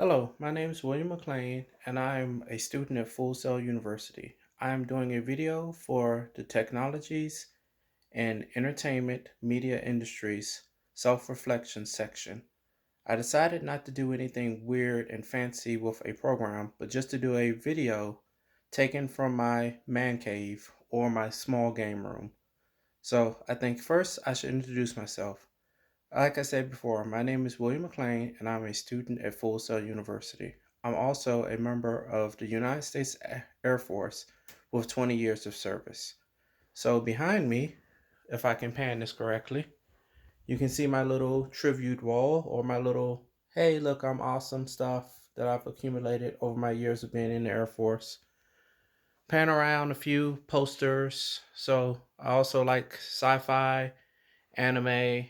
Hello, my name is William McLean, and I'm a student at Full Sail University. I am doing a video for the Technologies and Entertainment Media Industries Self Reflection section. I decided not to do anything weird and fancy with a program, but just to do a video taken from my man cave or my small game room. So I think first I should introduce myself. Like I said before, my name is William McLean, and I'm a student at Full Sail University. I'm also a member of the United States Air Force with 20 years of service. So behind me, if I can pan this correctly, you can see my little tribute wall or my little, hey, look, I'm awesome stuff that I've accumulated over my years of being in the Air Force. Pan around a few posters. So I also like sci fi, anime.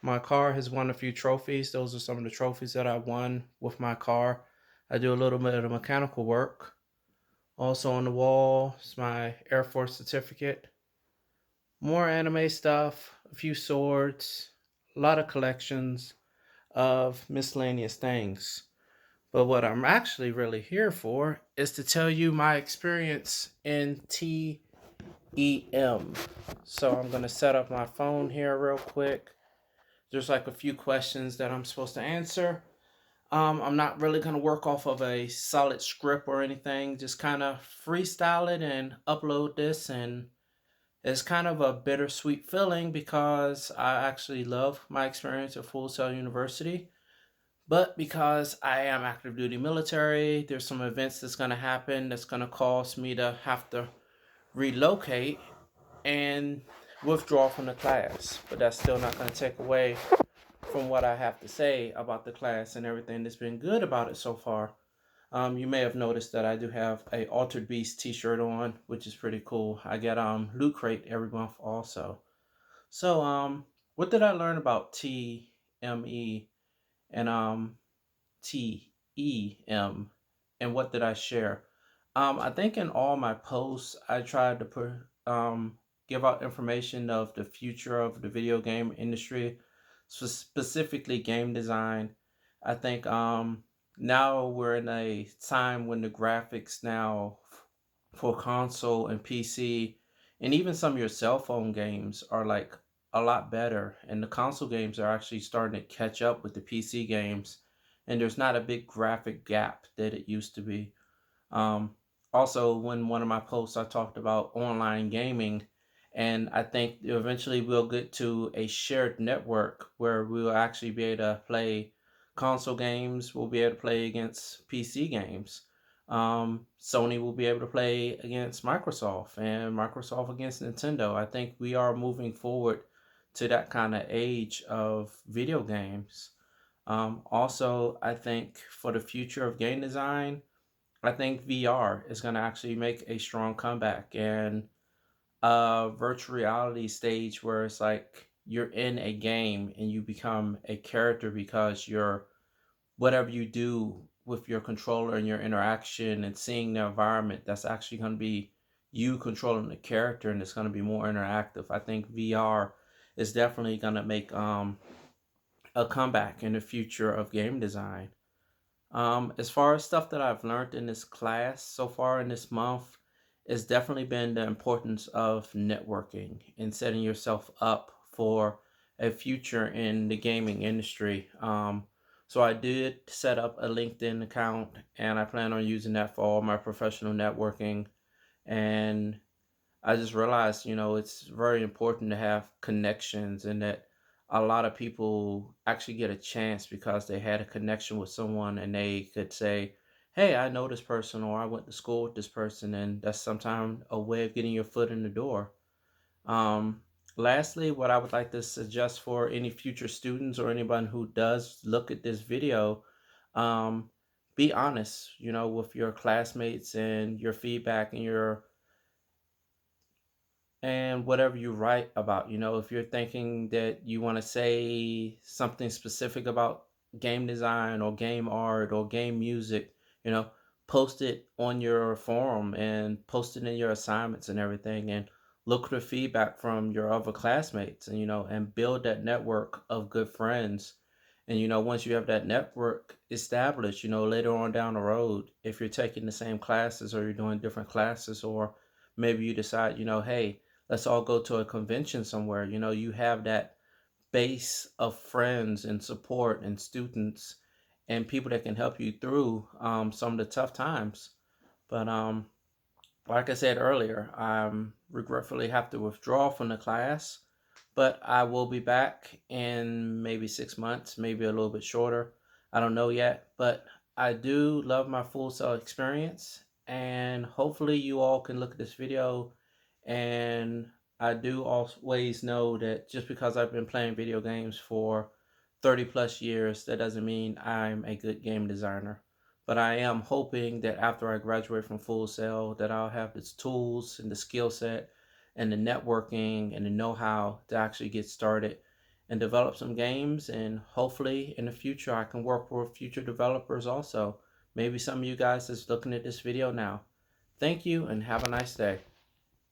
My car has won a few trophies. Those are some of the trophies that I won with my car. I do a little bit of mechanical work. Also on the wall is my Air Force certificate. More anime stuff, a few swords, a lot of collections of miscellaneous things. But what I'm actually really here for is to tell you my experience in TEM. So I'm going to set up my phone here real quick. There's like a few questions that I'm supposed to answer. I'm not really going to work off of a solid script or anything, just kind of freestyle it and upload this. And it's kind of a bittersweet feeling because I actually love my experience at Full Sail University. But because I am active duty military, there's some events that's going to happen that's going to cause me to have to relocate and withdraw from the class. But that's still not going to take away from what I have to say about the class and everything that's been good about it so far. You may have noticed that I do have a Altered Beast T-shirt on, which is pretty cool. I get Loot Crate every month also. So what did I learn about TME and TEM, and what did I share? I think in all my posts I tried to put give out information of the future of the video game industry, specifically game design. I think now we're in a time when the graphics now for console and PC and even some of your cell phone games are like a lot better, and the console games are actually starting to catch up with the PC games, and there's not a big graphic gap that it used to be. um, Also, when one of my posts I talked about online gaming, and I think eventually we'll get to a shared network where we'll actually be able to play console games. We'll be able to play against PC games. Sony will be able to play against Microsoft and Microsoft against Nintendo. I think we are moving forward to that kind of age of video games. Also, I think for the future of game design, I think VR is going to actually make a strong comeback, and a virtual reality stage where it's like you're in a game and you become a character because you're whatever you do with your controller and your interaction and seeing the environment, that's actually going to be you controlling the character, and it's going to be more interactive. I think VR is definitely going to make a comeback in the future of game design. As far as stuff that I've learned in this class so far in this month, it's definitely been the importance of networking and setting yourself up for a future in the gaming industry. So I did set up a LinkedIn account, and I plan on using that for all my professional networking. And I just realized, it's very important to have connections, and that a lot of people actually get a chance because they had a connection with someone and they could say, hey, I know this person, or I went to school with this person. And that's sometimes a way of getting your foot in the door. Lastly, what I would like to suggest for any future students or anyone who does look at this video, um, be honest, with your classmates and your feedback and whatever you write about. If you're thinking that you want to say something specific about game design or game art or game music, you know post it on your forum and post it in your assignments and everything, and look for feedback from your other classmates, and build that network of good friends. And once you have that network established, later on down the road, if you're taking the same classes or you're doing different classes, or maybe you decide, hey, let's all go to a convention somewhere, you have that base of friends and support and students and people that can help you through some of the tough times. But like I said earlier, I regretfully have to withdraw from the class, but I will be back in maybe 6 months, maybe a little bit shorter. I don't know yet, but I do love my Full Sail experience, and hopefully you all can look at this video. And I do always know that just because I've been playing video games for 30 plus years, that doesn't mean I'm a good game designer. But I am hoping that after I graduate from Full Sail, that I'll have the tools and the skill set and the networking and the know-how to actually get started and develop some games. And hopefully in the future I can work with future developers also. Maybe some of you guys that's looking at this video now. Thank you and have a nice day.